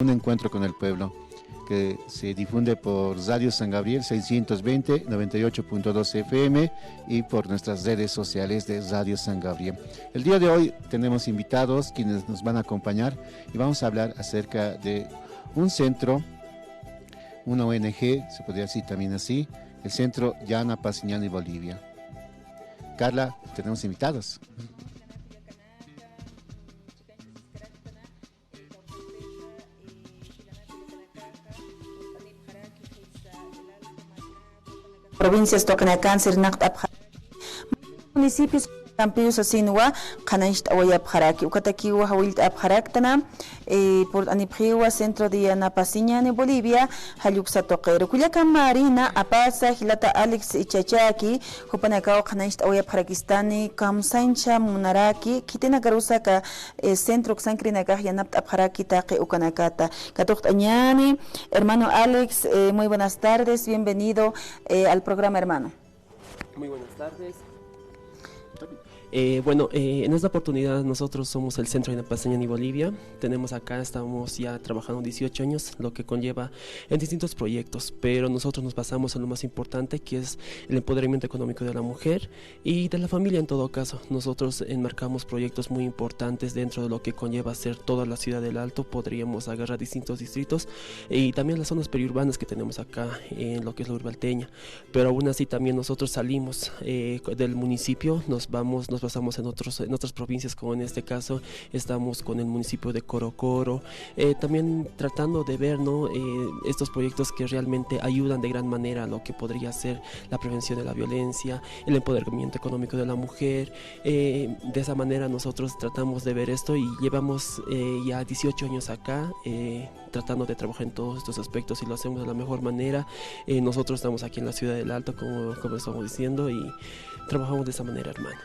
Un encuentro con el pueblo que se difunde por Radio San Gabriel 620 98.2 FM y por nuestras redes sociales de Radio San Gabriel. El día de hoy tenemos invitados quienes nos van a acompañar y vamos a hablar acerca de un centro, una ONG, se podría decir también así, el Centro Yana Pasiñani Bolivia. Carla, tenemos invitados. Provincias tocan cáncer naqt municipios campos asinwa qanayst awaya pharaki ukatakiwa hawilt aphaраktana por anipriwa centro de Yana Pasiñani Bolivia halyuksa toqero kullaka marina apasa hilata Alex Ichachaki hupanakaw qanayst awaya pharakistani kamsancha munaraki kitina garusaka centro xankrinaka yanap apharaki taqi ukanakata katuq añani hermano Alex, muy buenas tardes, bienvenido al programa, hermano. Muy buenas tardes. En esta oportunidad nosotros somos el Centro Yana Pasiñani Bolivia. Tenemos acá, estamos ya trabajando 18 años, lo que conlleva en distintos proyectos, pero nosotros nos basamos en lo más importante, que es el empoderamiento económico de la mujer y de la familia en todo caso. Nosotros enmarcamos proyectos muy importantes dentro de lo que conlleva ser toda la ciudad del Alto. Podríamos agarrar distintos distritos y también las zonas periurbanas que tenemos acá en lo que es la urbalteña, pero aún así también nosotros salimos del municipio, nos basamos en otras provincias, como en este caso estamos con el municipio de Corocoro, también tratando de ver, ¿no?, estos proyectos que realmente ayudan de gran manera a lo que podría ser la prevención de la violencia, el empoderamiento económico de la mujer. De esa manera nosotros tratamos de ver esto y llevamos ya 18 años acá tratando de trabajar en todos estos aspectos y lo hacemos de la mejor manera. Nosotros estamos aquí en la ciudad del Alto, como estamos diciendo, y trabajamos de esa manera, hermano.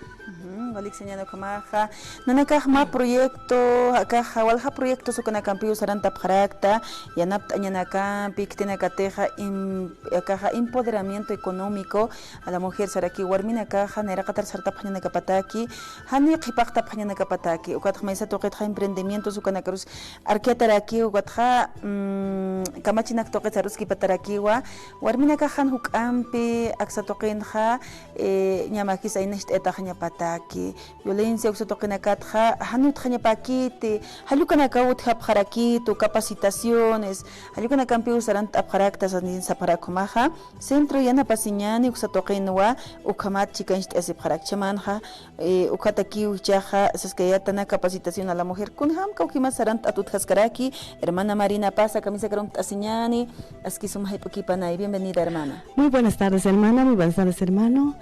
Walik señalo kamaja nanakajma proyecto acá walja proyecto sukanacampi saranta pharakta yanap añanacampi ktinakateja caja empoderamiento económico a la mujer saraki warmina caja neraqatar sarta phañanakapataki hani qhipaqta phañanakapataki ukatjmaisa toqetja emprendimiento sukanakarus arqueataraki ukatja kamachinak toqetaruski patarakiwa warmina caja huk'ampi aksatoqinja ñamakis aynext etajañapataki violencia uxotoqinakatja hanut jañapakiti hallukanakaut hapjarakito capacitaciones hallukanakapi usarant apjaraktas anin saparakumaja Centro Yana Pasiñani uxatoqinwa ukamat chikancht asipjarakchamanja ukataki uchaja saskayatana capacitación a la mujer kunham kaukima sarant atutjaskaraki hermana Marina Pasa camisa karont asiñani askisumhaipukipanay. Bienvenida, hermana. Muy buenas tardes, hermana, muy buenas tardes, hermano.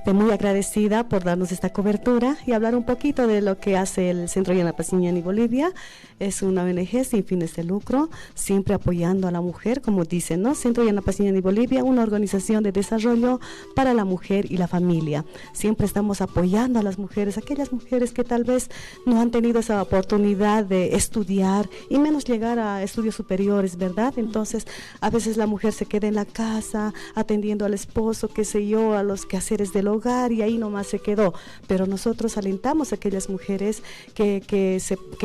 Muy agradecida por darnos esta cobertura y hablar un poquito de lo que hace el Centro Yana Pasiñani Bolivia. Es una ONG sin fines de lucro, siempre apoyando a la mujer, como dicen, ¿no? Centro Yana Pasiñani Bolivia, una organización de desarrollo para la mujer y la familia. Siempre estamos apoyando a las mujeres, aquellas mujeres que tal vez no han tenido esa oportunidad de estudiar y menos llegar a estudios superiores, ¿verdad? Entonces, a veces la mujer se queda en la casa atendiendo al esposo, qué sé yo, a los quehaceres del hogar y ahí nomás se quedó. Pero nosotros alentamos a aquellas mujeres que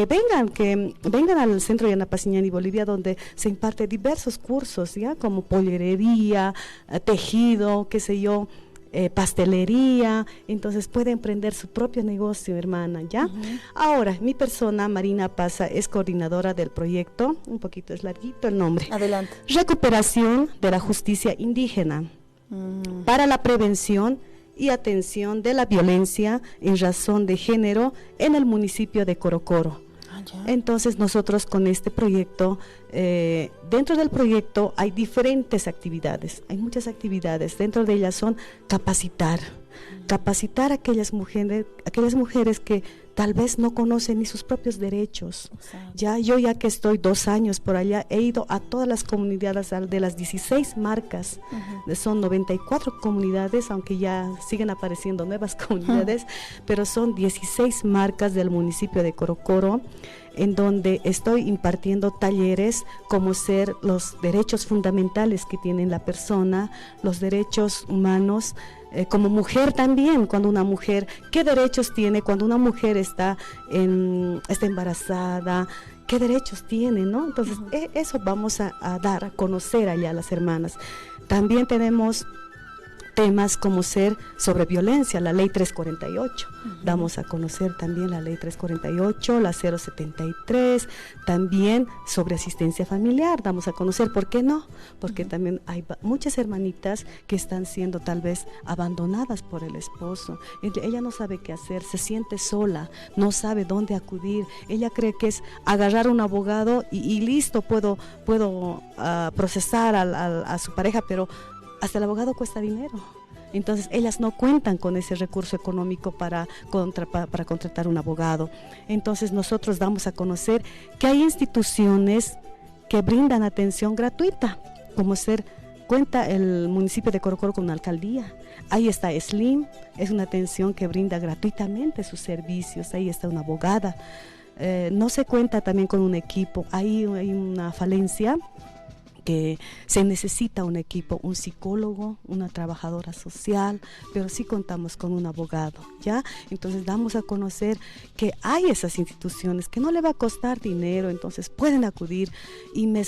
vengan al Centro Yana Pasiñani Bolivia, donde se imparte diversos cursos, ya, como pollerería, tejido, qué sé yo, pastelería. Entonces puede emprender su propio negocio, hermana, ¿ya? Ahora, mi persona, Marina Pasa, es coordinadora del proyecto, un poquito es larguito el nombre. Adelante. Recuperación de la justicia indígena para la prevención y atención de la violencia en razón de género en el municipio de Corocoro. Entonces nosotros con este proyecto, dentro del proyecto hay diferentes actividades, hay muchas actividades, dentro de ellas son capacitar a aquellas mujeres que tal vez no conocen ni sus propios derechos. Yo ya que estoy 2 años por allá, he ido a todas las comunidades de las 16 marcas, son 94 comunidades, aunque ya siguen apareciendo nuevas comunidades, pero son 16 marcas del municipio de Corocoro, en donde estoy impartiendo talleres como ser los derechos fundamentales que tiene la persona, los derechos humanos, como mujer también, cuando una mujer, qué derechos tiene cuando una mujer está embarazada, qué derechos tienen, ¿no? Entonces, eso vamos a dar a conocer allá a las hermanas. También tenemos temas como ser sobre violencia, la ley 348, damos a conocer también la ley 348, la 073, también sobre asistencia familiar, damos a conocer, ¿por qué no? Porque también hay muchas hermanitas que están siendo tal vez abandonadas por el esposo, ella no sabe qué hacer, se siente sola, no sabe dónde acudir, ella cree que es agarrar un abogado y listo, puedo procesar a su pareja, pero hasta el abogado cuesta dinero. Entonces, ellas no cuentan con ese recurso económico para contratar un abogado. Entonces, nosotros damos a conocer que hay instituciones que brindan atención gratuita, como cuenta el municipio de Corocoro con una alcaldía. Ahí está SLIM, es una atención que brinda gratuitamente sus servicios. Ahí está una abogada. No se cuenta también con un equipo. Ahí hay una falencia, que se necesita un equipo, un psicólogo, una trabajadora social, pero sí contamos con un abogado, ¿ya? Entonces damos a conocer que hay esas instituciones que no le va a costar dinero, entonces pueden acudir, y me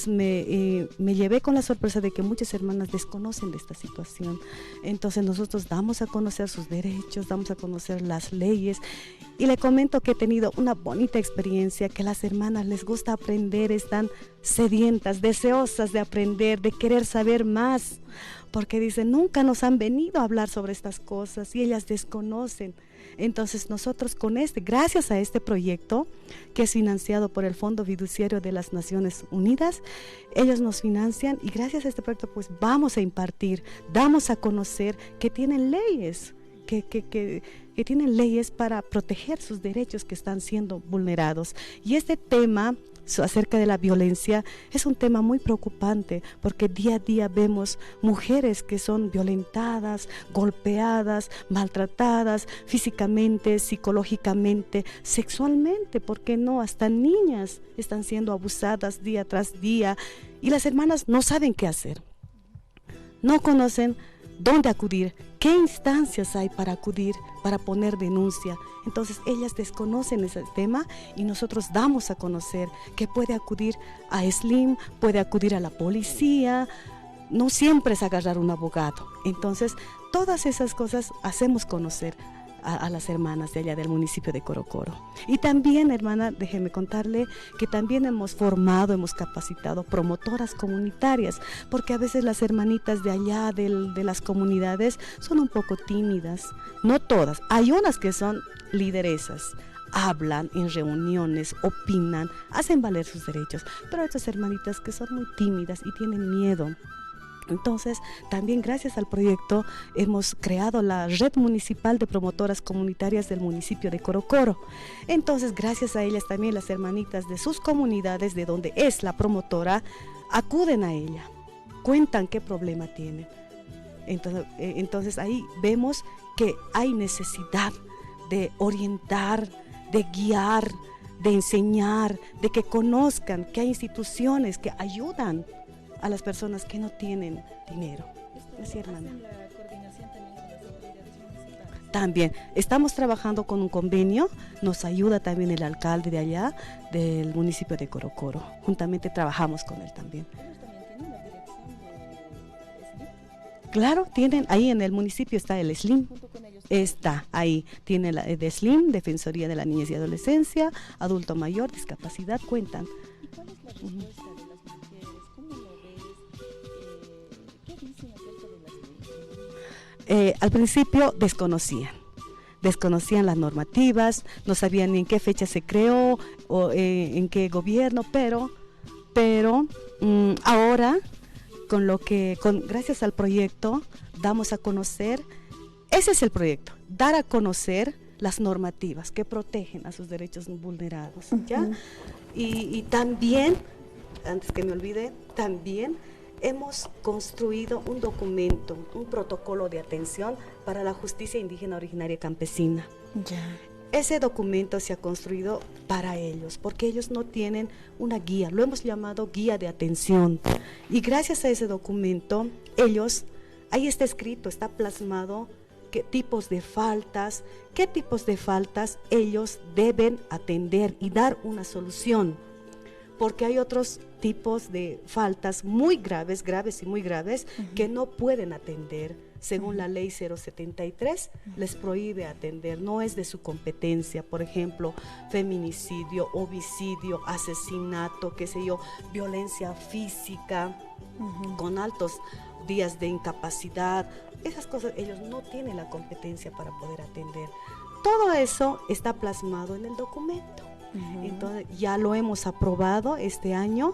llevé con la sorpresa de que muchas hermanas desconocen de esta situación. Entonces nosotros damos a conocer sus derechos, damos a conocer las leyes, y le comento que he tenido una bonita experiencia, que las hermanas les gusta aprender, están sedientas, deseosas de aprender, de querer saber más, porque dicen, nunca nos han venido a hablar sobre estas cosas y ellas desconocen. Entonces nosotros gracias a este proyecto, que es financiado por el Fondo Fiduciario de las Naciones Unidas, ellos nos financian, y gracias a este proyecto pues vamos a impartir, damos a conocer que tienen leyes, que tienen leyes para proteger sus derechos que están siendo vulnerados. Y este tema acerca de la violencia es un tema muy preocupante, porque día a día vemos mujeres que son violentadas, golpeadas, maltratadas físicamente, psicológicamente, sexualmente, ¿por qué no? Hasta niñas están siendo abusadas día tras día, y las hermanas no saben qué hacer, no conocen dónde acudir, qué instancias hay para acudir, para poner denuncia. Entonces ellas desconocen ese tema, y nosotros damos a conocer que puede acudir a SLIM, puede acudir a la policía, no siempre es agarrar un abogado. Entonces todas esas cosas hacemos conocer a las hermanas de allá del municipio de Corocoro. Y también, hermana, déjeme contarle que también hemos formado, hemos capacitado promotoras comunitarias, porque a veces las hermanitas de allá de las comunidades son un poco tímidas, no todas, hay unas que son lideresas, hablan en reuniones, opinan, hacen valer sus derechos, pero hay otras hermanitas que son muy tímidas y tienen miedo. Entonces, también gracias al proyecto hemos creado la Red Municipal de Promotoras Comunitarias del municipio de Corocoro. Entonces, gracias a ellas también las hermanitas de sus comunidades, de donde es la promotora, acuden a ella, cuentan qué problema tienen. Entonces ahí vemos que hay necesidad de orientar, de guiar, de enseñar, de que conozcan que hay instituciones que ayudan a las personas que no tienen dinero. ¿Sí, hermana? También estamos trabajando con un convenio, nos ayuda también el alcalde de allá, del municipio de Corocoro. Juntamente trabajamos con él también. Claro, tienen, ahí en el municipio está el SLIM. Está ahí, tiene la de SLIM, Defensoría de la Niñez y Adolescencia, Adulto Mayor, Discapacidad, cuentan. ¿Y cuál es la respuesta de las mujeres? ¿Cómo lo ves? ¿Qué dicen acerca de las leyes? Al principio desconocían las normativas, no sabían ni en qué fecha se creó o en qué gobierno, pero ahora gracias al proyecto damos a conocer. Ese es el proyecto, dar a conocer las normativas que protegen a sus derechos vulnerados, ¿ya? Y también, antes que me olvide, también hemos construido un documento, un protocolo de atención para la justicia indígena originaria campesina. Ya. Ese documento se ha construido para ellos, porque ellos no tienen una guía, lo hemos llamado guía de atención. Y gracias a ese documento, ahí está escrito, está plasmado qué tipos de faltas ellos deben atender y dar una solución. porque hay otros tipos de faltas muy graves, graves y muy graves, que no pueden atender. Según la ley 073, les prohíbe atender, no es de su competencia. Por ejemplo, feminicidio, homicidio, asesinato, qué sé yo, violencia física, con altos días de incapacidad. Esas cosas ellos no tienen la competencia para poder atender. Todo eso está plasmado en el documento. Entonces ya lo hemos aprobado este año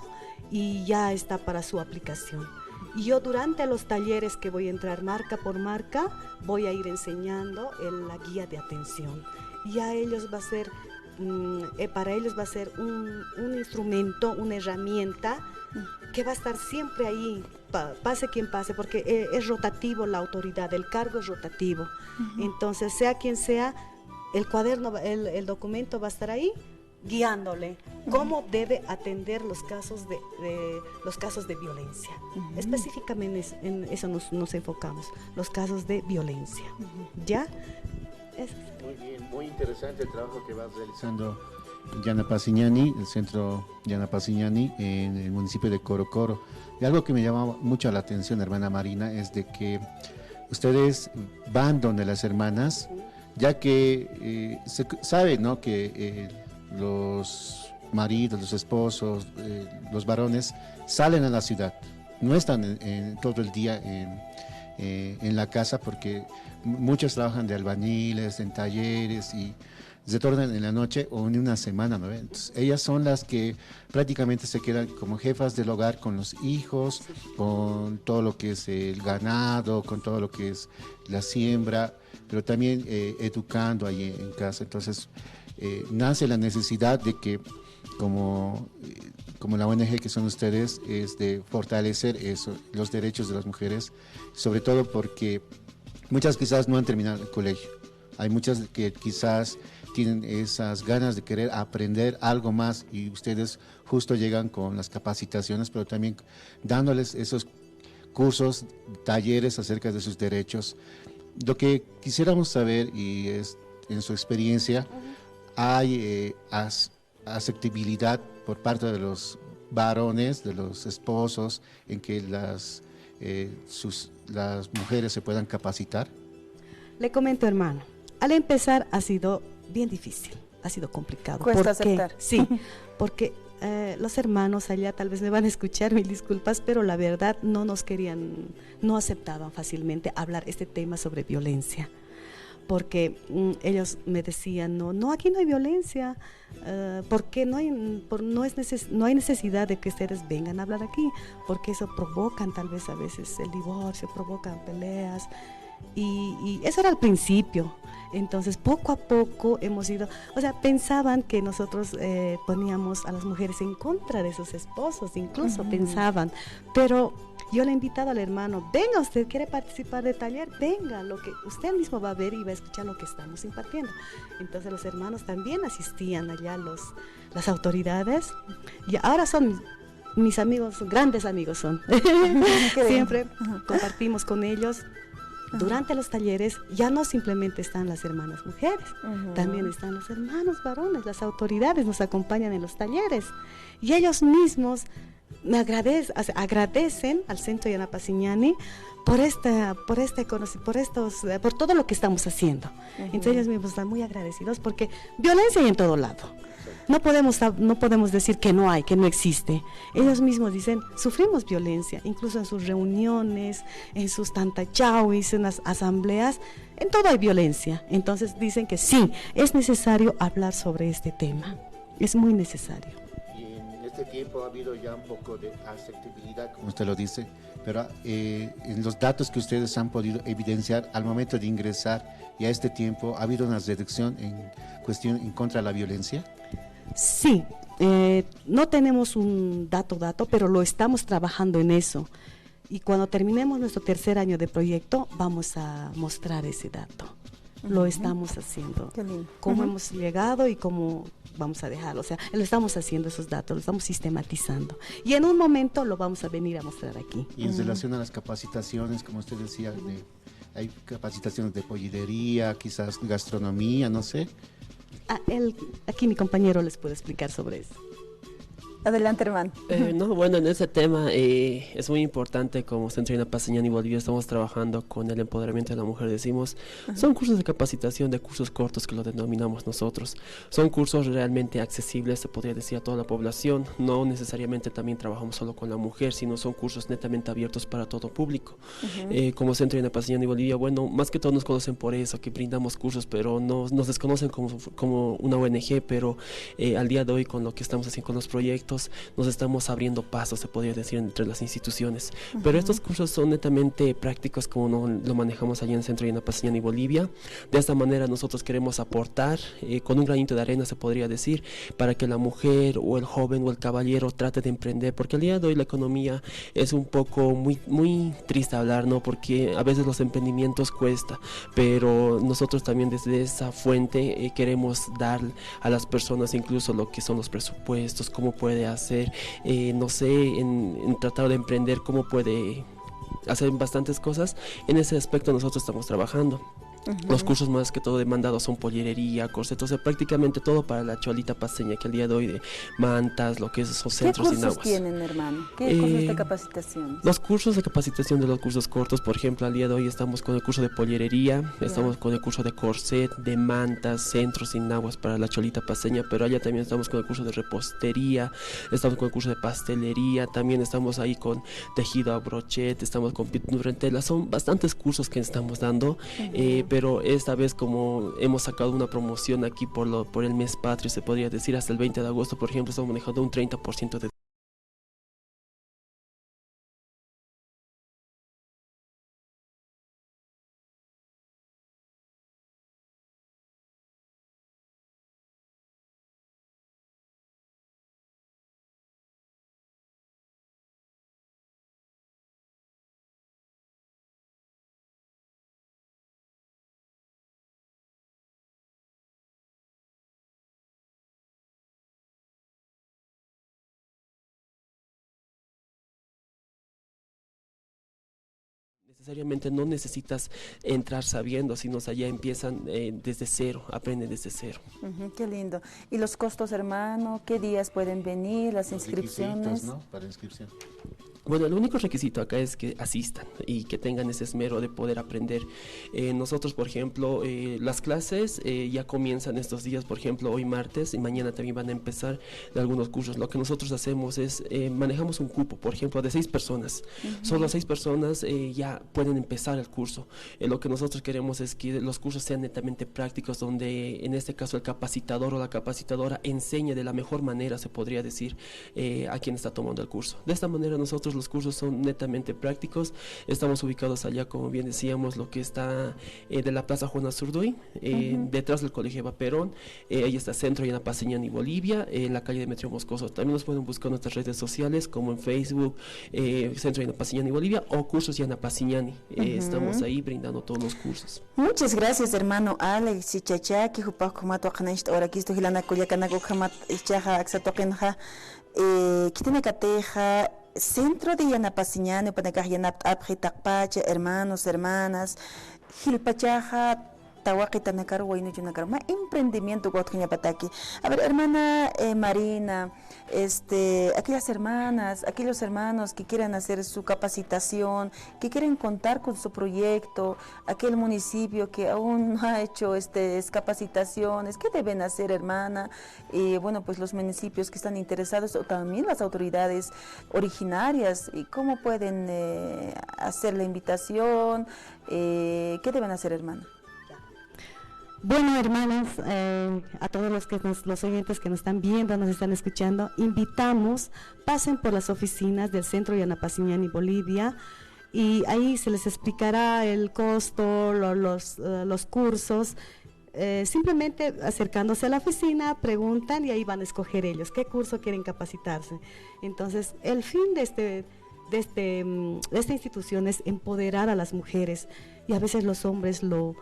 y ya está para su aplicación. Y yo durante los talleres que voy a entrar marca por marca, voy a ir enseñando la guía de atención. Y a ellos va a ser, para ellos va a ser un instrumento, una herramienta que va a estar siempre ahí, pase quien pase, porque es rotativo la autoridad, el cargo es rotativo. Entonces, sea quien sea, el cuaderno, el documento va a estar ahí, guiándole cómo debe atender los casos de violencia. Específicamente en eso nos enfocamos, los casos de violencia. ¿Ya? Muy bien, muy interesante el trabajo que vas realizando Yana Pasignani, el centro Yana Pasignani en el municipio de Corocoro. Y algo que me llama mucho la atención, hermana Marina, es de que ustedes van donde las hermanas, ya que se sabe, ¿no?, que los maridos, los esposos, los varones salen a la ciudad, no están todo el día en la casa, porque muchos trabajan de albañiles, en talleres, y se tornan en la noche o en una semana, ¿no? Entonces, ellas son las que prácticamente se quedan como jefas del hogar con los hijos, con todo lo que es el ganado, con todo lo que es la siembra, pero también educando ahí en casa. Entonces, nace la necesidad de que, como la ONG que son ustedes, es de fortalecer eso, los derechos de las mujeres, sobre todo porque muchas quizás no han terminado el colegio. Hay muchas que quizás tienen esas ganas de querer aprender algo más, y ustedes justo llegan con las capacitaciones, pero también dándoles esos cursos, talleres acerca de sus derechos. Lo que quisiéramos saber, y es en su experiencia, hay aceptabilidad por parte de los varones, de los esposos, en que las mujeres se puedan capacitar. Le comento, hermano, al empezar ha sido bien difícil, ha sido complicado. Cuesta aceptar. Sí, porque los hermanos allá tal vez me van a escuchar, mil disculpas, pero la verdad no aceptaban fácilmente hablar este tema sobre violencia. Porque ellos me decían, no, aquí no hay violencia, porque no hay necesidad de que ustedes vengan a hablar aquí, porque eso provocan tal vez a veces el divorcio, provocan peleas, y eso era al principio. Entonces poco a poco hemos ido, pensaban que nosotros poníamos a las mujeres en contra de sus esposos, incluso pensaban, pero yo le he invitado al hermano, venga, usted quiere participar de taller, venga, lo que usted mismo va a ver y va a escuchar lo que estamos impartiendo. Entonces los hermanos también asistían allá, las autoridades, y ahora son mis amigos, grandes amigos son. Siempre compartimos con ellos. Durante los talleres ya no simplemente están las hermanas mujeres, también están los hermanos varones, las autoridades nos acompañan en los talleres, y ellos mismos me agradecen al Centro Yana Pasignani por todo lo que estamos haciendo. Entonces ellos mismos están muy agradecidos, porque violencia hay en todo lado. No podemos decir que no hay, que no existe. Ellos mismos dicen, sufrimos violencia, incluso en sus reuniones, en sus tantachauis, en las asambleas, en todo hay violencia. Entonces dicen que sí, es necesario hablar sobre este tema, es muy necesario. Y en este tiempo ha habido ya un poco de aceptabilidad, como usted lo dice, pero en los datos que ustedes han podido evidenciar al momento de ingresar, y a este tiempo, ¿ha habido una reducción en contra de la violencia? Sí, no tenemos un dato, pero lo estamos trabajando en eso. Y cuando terminemos nuestro tercer año de proyecto, vamos a mostrar ese dato. Lo estamos haciendo. Cómo hemos llegado y cómo vamos a dejarlo. O sea, lo estamos haciendo, esos datos, lo estamos sistematizando. Y en un momento lo vamos a venir a mostrar aquí. Y en relación a las capacitaciones, como usted decía, hay capacitaciones de pollería, quizás gastronomía, no sé. Aquí mi compañero les puede explicar sobre eso. Adelante, hermano. No, bueno, en ese tema es muy importante. Como Centro Yana Paseñani Bolivia estamos trabajando con el empoderamiento de la mujer, decimos. Son cursos de capacitación, de cursos cortos que lo denominamos nosotros. Son cursos realmente accesibles, se podría decir, a toda la población. No necesariamente también trabajamos solo con la mujer, sino son cursos netamente abiertos para todo público. Como Centro Yana Paseñani Bolivia, bueno, más que todo nos conocen por eso, que brindamos cursos, pero nos desconocen como una ONG, pero al día de hoy, con lo que estamos haciendo con los proyectos, nos estamos abriendo pasos, se podría decir, entre las instituciones. Pero estos cursos son netamente prácticos, como lo manejamos allí en el Centro Yana Paseñani Bolivia. De esta manera nosotros queremos aportar con un granito de arena, se podría decir, para que la mujer o el joven o el caballero trate de emprender, porque al día de hoy la economía es un poco muy triste hablar, ¿no? Porque a veces los emprendimientos cuesta, pero nosotros también desde esa fuente queremos dar a las personas incluso lo que son los presupuestos, cómo puede hacer, no sé, en tratar de emprender, cómo puede hacer bastantes cosas. En ese aspecto nosotros estamos trabajando. Los cursos más que todo demandados son pollerería, corset, o sea, prácticamente todo para la cholita paseña, que al día de hoy de mantas, lo que es esos centros sin aguas. ¿Qué cursos tienen, hermano? ¿Qué cursos de capacitación? Los cursos de capacitación de los cursos cortos, por ejemplo, al día de hoy estamos con el curso de pollerería, estamos con el curso de corset, de mantas, centros sin aguas para la cholita paseña, pero allá también estamos con el curso de repostería, estamos con el curso de pastelería, también estamos ahí con tejido a brochet, estamos con pintura en tela. Son bastantes cursos que estamos dando, pero esta vez, como hemos sacado una promoción aquí por el mes patrio, se podría decir, hasta el 20 de agosto, por ejemplo, estamos manejando un 30% de necesariamente no necesitas entrar sabiendo, sino ya empiezan desde cero, aprenden desde cero. Qué lindo. ¿Y los costos, hermano? ¿Qué días pueden venir? ¿Las inscripciones? ¿No? Para inscripción. Bueno, el único requisito acá es que asistan y que tengan ese esmero de poder aprender. Nosotros, por ejemplo, las clases ya comienzan estos días, por ejemplo, hoy martes, y mañana también van a empezar algunos cursos. Lo que nosotros hacemos es, manejamos un cupo, por ejemplo, de 6 personas. Solo 6 personas ya pueden empezar el curso. Lo que nosotros queremos es que los cursos sean netamente prácticos, donde en este caso el capacitador o la capacitadora enseñe de la mejor manera, se podría decir, a quien está tomando el curso. De esta manera nosotros los cursos son netamente prácticos. Estamos ubicados allá, como bien decíamos, lo que está de la Plaza Juana Zurduy, detrás del Colegio Eva Perón. Ahí está Centro Yana Paseñani Bolivia, en la calle Demetrio Moscoso. También nos pueden buscar en nuestras redes sociales, como en Facebook, Centro Yana Paseñani Bolivia, o Cursos Yana Paseñani. Estamos ahí brindando todos los cursos. Muchas gracias, hermano Alex y Chacha, que jupa como tocanecht ahora aquí estoy hilana culiacanago jamat ichaja axatokenja que tiene cateja Centro de Yana Paseñani para que Yanap Abje Takpacha, hermanos, hermanas, Gilpachaja, Tawakita Nakar, Huayno Yunakar, ma emprendimiento Gotkiña Pataki. A ver, hermana Marina, aquellas hermanas, aquellos hermanos que quieran hacer su capacitación, que quieren contar con su proyecto, aquel municipio que aún no ha hecho capacitaciones, ¿qué deben hacer, hermana? Bueno, pues los municipios que están interesados, o también las autoridades originarias, ¿y cómo pueden hacer la invitación? ¿Qué deben hacer, hermana? Bueno, hermanas, a todos los oyentes que nos están viendo, nos están escuchando, invitamos, pasen por las oficinas del Centro Yana Paseñani Bolivia, y ahí se les explicará el costo, los cursos. Simplemente acercándose a la oficina, preguntan y ahí van a escoger ellos qué curso quieren capacitarse. Entonces, el fin de esta institución es empoderar a las mujeres, y a veces los hombres lo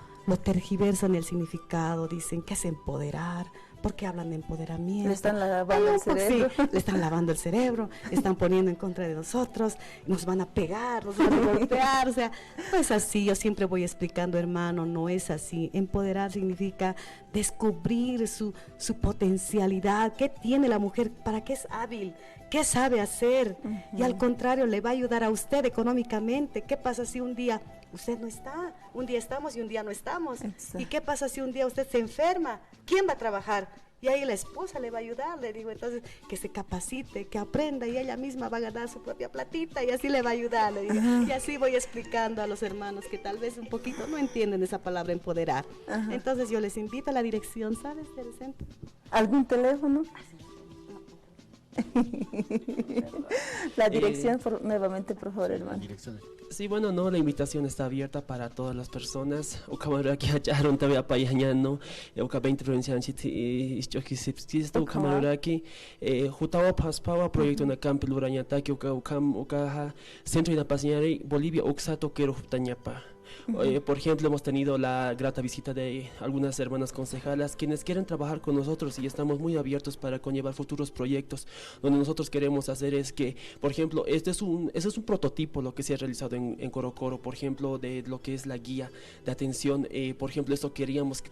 tergiversan el significado, dicen que es empoderar, porque hablan de empoderamiento. Le están lavando el cerebro. Sí, le están lavando el cerebro, están poniendo en contra de nosotros, nos van a pegar, nos van a golpear, o sea, no es así. Yo siempre voy explicando, hermano, no es así. Empoderar significa descubrir su potencialidad, qué tiene la mujer, para qué es hábil, qué sabe hacer, y al contrario, le va a ayudar a usted económicamente. ¿Qué pasa si un día usted no está? Un día estamos y un día no estamos. Exacto. ¿Y qué pasa si un día usted se enferma? ¿Quién va a trabajar? Y ahí la esposa le va a ayudar, le digo. Entonces, que se capacite, que aprenda, y ella misma va a ganar su propia platita, y así le va a ayudar, le digo. Y así voy explicando a los hermanos que tal vez un poquito no entienden esa palabra empoderar. Entonces yo les invito a la dirección, ¿sabes? Del centro. ¿Algún teléfono? La dirección, nuevamente, por favor, hermano. Sí, bueno, no, la invitación está abierta para todas las personas. Ukamaruraki hacharon todavía payañano, uka 20 provincias y choquisipskisto ukamaruraki, jutawa paspawa proyecto na campi lurañataki uka centro de Paseñari Bolivia uxato quiero jutañapa. Por ejemplo, hemos tenido la grata visita de algunas hermanas concejalas quienes quieren trabajar con nosotros, y estamos muy abiertos para conllevar futuros proyectos. Donde nosotros queremos hacer es que, por ejemplo, este es un prototipo lo que se ha realizado en Corocoro, por ejemplo, de lo que es la guía de atención. Por ejemplo, esto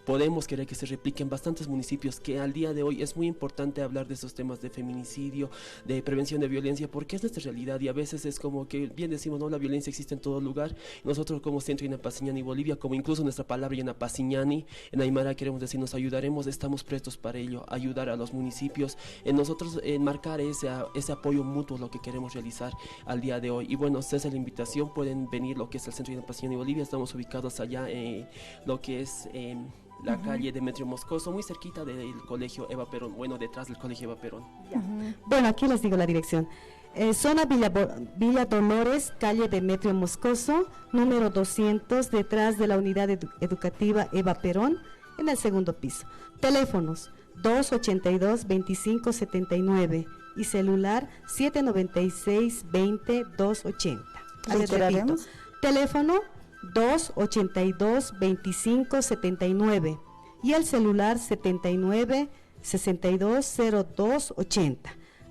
podemos querer que se replique en bastantes municipios, que al día de hoy es muy importante hablar de esos temas de feminicidio, de prevención de violencia, porque es nuestra realidad, y a veces es como que bien decimos, no, la violencia existe en todo lugar. Nosotros como Centro Yanapaciñani Bolivia, como incluso nuestra palabra Yanapaciñani, en Aymara queremos decir nos ayudaremos, estamos prestos para ello, ayudar a los municipios, en nosotros enmarcar ese apoyo mutuo, lo que queremos realizar al día de hoy. Y bueno, esa es la invitación, pueden venir lo que es el Centro Yanapaciñani Bolivia, estamos ubicados allá en lo que es la calle Demetrio Moscoso, muy cerquita del colegio Eva Perón, bueno, detrás del colegio Eva Perón. Bueno, aquí les digo la dirección. Zona Villa Dolores, calle Demetrio Moscoso, número 200, detrás de la unidad educativa Eva Perón, en el segundo piso. Teléfonos 282-2579 y celular 796-20-280. Les repito, teléfono 282-2579 y el celular 79-620280.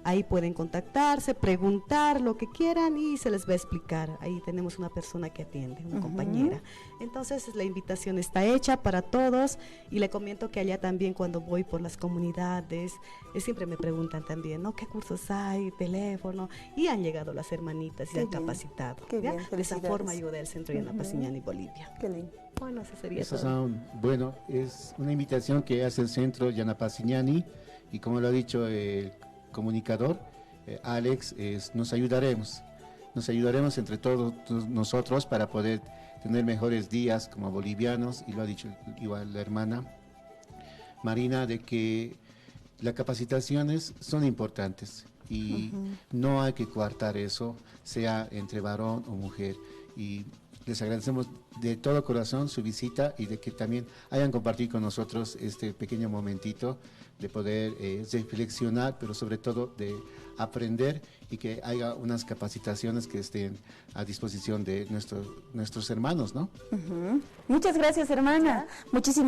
Ahí pueden contactarse, preguntar lo que quieran y se les va a explicar. Ahí tenemos una persona que atiende, una compañera. Entonces la invitación está hecha para todos, y le comento que allá también cuando voy por las comunidades, siempre me preguntan también, ¿no? ¿Qué cursos hay? Teléfono, y han llegado las hermanitas y han capacitado. Qué bien, de esa forma ayuda el Centro Yanapaciñani Bolivia. Qué lindo. Bueno, eso sería Eso todo. bueno, es una invitación que hace el Centro Yanapaciñani, y como lo ha dicho el comunicador, Alex, nos ayudaremos entre todos nosotros para poder tener mejores días como bolivianos, y lo ha dicho igual la hermana Marina, de que las capacitaciones son importantes y no hay que coartar eso, sea entre varón o mujer, y les agradecemos de todo corazón su visita y de que también hayan compartido con nosotros este pequeño momentito de poder reflexionar, pero sobre todo de aprender, y que haya unas capacitaciones que estén a disposición de nuestros hermanos, ¿no? Muchas gracias, hermana. Muchísimas